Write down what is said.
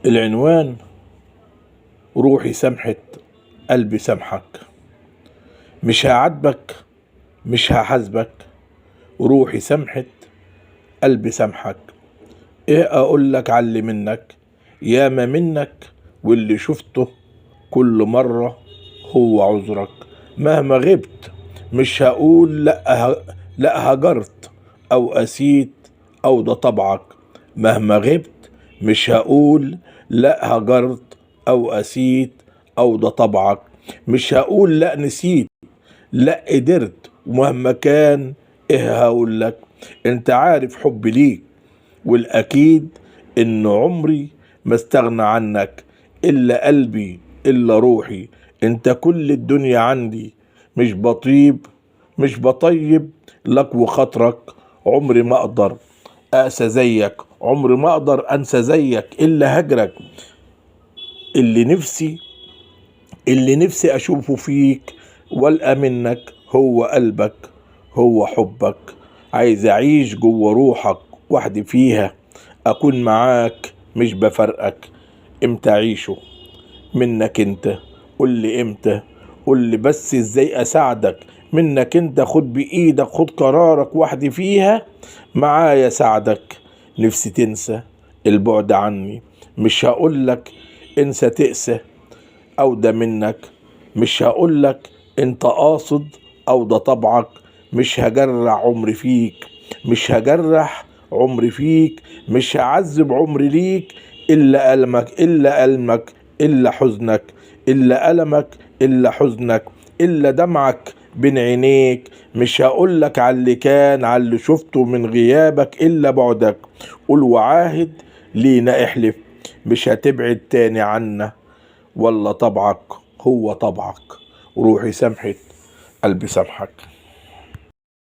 العنوان: روحي سامحت، قلبي سامحك. مش هعاتبك، مش هحاسبك، روحي سامحت، قلبي سامحك. ايه اقول لك علي منك، ياما منك واللي شفته كل مرة هو عذرك. مهما غبت مش هقول لا هجرت او قسيت او ده طبعك. مهما غبت مش هقول لا هجرت او قسيت او ده طبعك. مش هقول لا نسيت، لا قدرت، ومهما كان ايه هقول لك. انت عارف حبي ليك، والاكيد ان عمري ما استغنى عنك. الا قلبي الا روحي، انت كل الدنيا عندي. مش بطيب لك وخاطرك. عمري ما اقدر اقسى زيك، عمري ما اقدر انسى زيك الا هجرك. اللي نفسي اللي نفسي اشوفه فيك والقى منك هو قلبك، هو حبك. عايز اعيش جوه روحك وحدي فيها، اكون معاك مش بفرقك. امتى اعيشه منك انت؟ قول لي امتى، قول لي بس ازاي اساعدك منك انت. خد بايدك، خد قرارك وحدي فيها، معايا ساعدك. نفسي تنسى البعد عني، مش هقولك انسى تقسى او ده منك. مش هقولك انت قاصد او ده طبعك. مش هجرح عمري فيك، مش هجرح عمري فيك. مش هعذب عمري ليك الا ألمك، الا ألمك، الا حزنك. الا ألمك الا حزنك، الا دمعك بين عينيك. مش هقولك على اللي كان، على اللي شفته من غيابك الا بعدك. قول وعاهد لينا احلف، مش هتبعد تاني عنا. ولا طبعك هو طبعك، روحي سامحت، قلبي سامحك.